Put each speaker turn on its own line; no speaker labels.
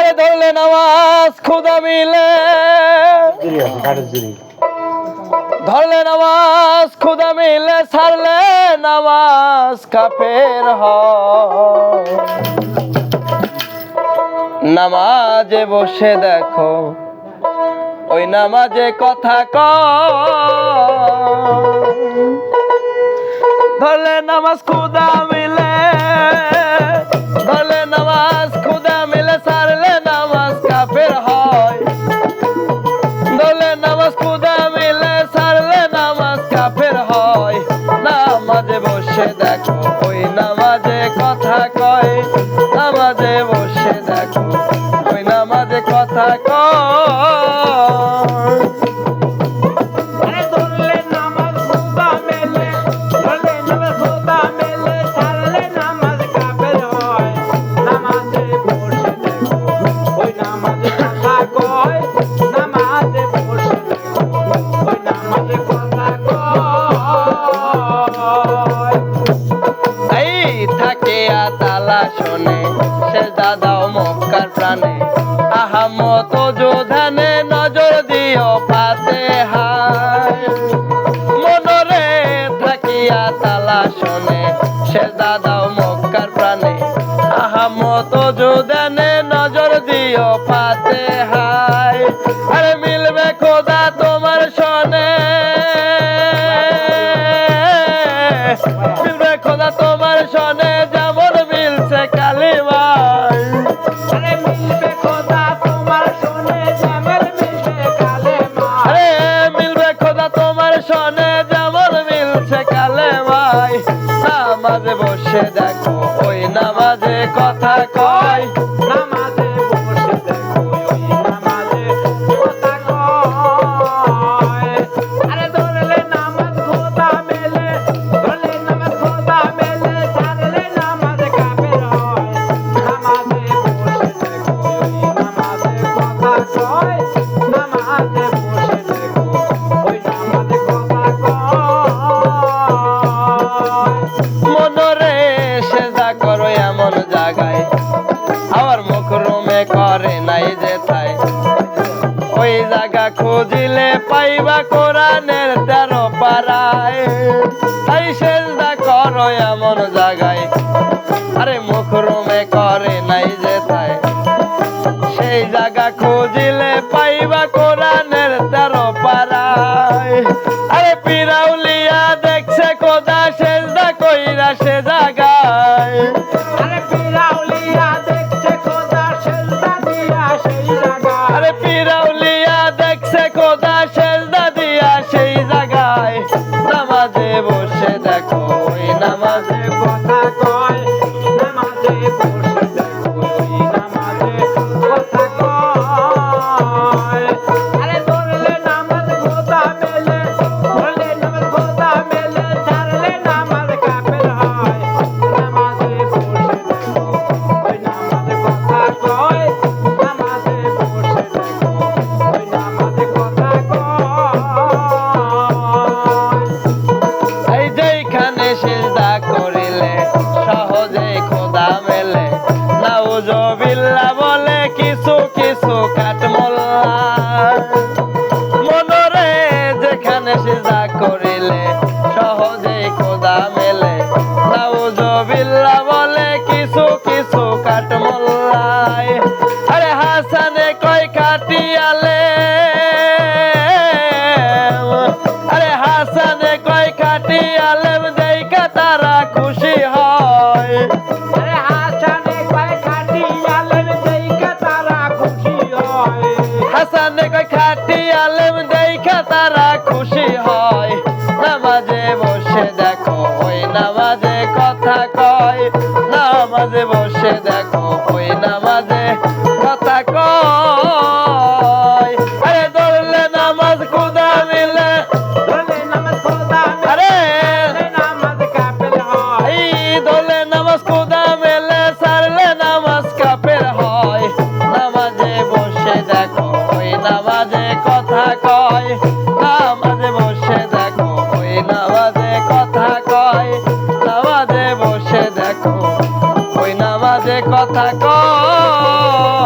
আরে ধরলে নামাজ খুদা মিলে, ধরলে নামাজ খুদা মিলে, ছাড়লে নামাজ কাফের হয়। নামাজে বসে দেখো ওই নামাজে কথা কয়, ধরলে নামাজ খুদা মিলে, ধরলে নামাজ খুদা মিলে, ছাড়লে নামাজ কাফের হয়। ধরলে নামাজ খুদা মিলে, ছাড়লে নামাজ কাফের হয়। নামাজে বসে দেখো ওই নামাজে কথা কয়, নামাজে বসে দেখো ওই নামাজে কথা কয়। শোনে সে দাদাও মক্কার প্রাণে, আহামত যোধানে নজর দিও পাতে হায়। মনরে থাকিয়া তালা শোনে সে দাদাও মক্কার প্রাণে, আহামত যোধানে নজর দিও পাতে হায়। আরে মিলবে খোদা তোমার শোনে, মিলবে খোদা তোমার শোনে যেমন মিলছে কালিমায়।
আরে মিলবে খোদা তোমার শোনে যেমন মিলছে কালেমায়।
আরে মিলবে খোদা তোমার শোনে যেমন মিলছে কালেমায়। নামাজে বসে দেখো ওই নামাজে কথা কয়,
নামাজে বসে দেখো ওই নামাজে কথা কয়। আরে ধরলে নামাজ খোদা মেলে, ধরলে নামাজ খোদা মেলে, ছাড়লে নামাজ কাফের হয়। নামাজে বসে দেখো ওই নামাজে কথা কয়, নামাজে বসে দেখো ওই নামাজে কথা কয়।
মনরে সেজদা করো এমন জায়গায়, আবার মুখরুমে করে নাই যেথায়। ওই জায়গা খুঁজিলে পাইবা কোরআনের 13 পারায়। তাই সেজদা করো এমন জায়গায়, আরে মুখরুমে করে নাই যেথায়। সেই জায়গা খুঁজিলে পাইবা কোরআনের 13 পারায়। আরে পিরাউলিয়া দেখছে খোদা সেজদা কইরা সে জায়গায়।
আরে পিরাউলিয়া দেখছে খোদা সেজদা দিয়া সেই জায়গায়।
আরে পিরাউলিয়া দেখছে খোদা সেজদা দিয়া সেই জায়গায়। নামাজে বসে দেখো ওই নামাজে
কথা কয়, নামাজে বসে দেখো ওই নামাজে কথা কয়। আরে ধরলে নামাজ খোদা মেলে, ধরলে নামাজ খোদা মেলে, ছাড়লে নামাজ কাফের হয়। নামাজে বসে দেখো ওই নামাজে কথা কয়, নামাজে বসে দেখো ওই নামাজে কথা কয়।
এই যেখানে সিজদা করিলে সহজে খোদা মেলে। নাউজুবিল্লাহ বলে কিছু কিছু কাঠমোল্লা। মনরে যেখানে সিজদা করিলে সহজে খোদা মেলে। নাউজুবিল্লাহ বলে কিছু কিছু কাঠমোল্লায়। আরে হাসানে কয় খাটিয়ালে, আরে হাসানে কয় খাটিয়ালেম দেখা তারা খুশি হয়।
আরে হাসানে কয় খাটিয়ালেম দেইখা তারা খুশি হয়।
হাসানে কয় খাটিয়ালেম দেখা তারা খুশি হয়। নামাজে বসে দেখো ওই নামাজে কথা কয়, নামাজে বসে দেখো ওই নামাজে কথা কয়। আরে ধরলে নামাজ খুদা মিলে,
ধরলে নামাজ খোদা
আরে
মেলে, নামাজ কাফের হয়।
এই ধরলে নামাজ খুদা মেলে, ছাড়লে নামাজ কাফের হয়। নামাজে বসে দেখো ওই নামাজে কথা কয়, নামাজে বসে দেখো ওই নামাজে কথা কয়। নামাজে বসে দেখো ওই নামাজে কথা কয়।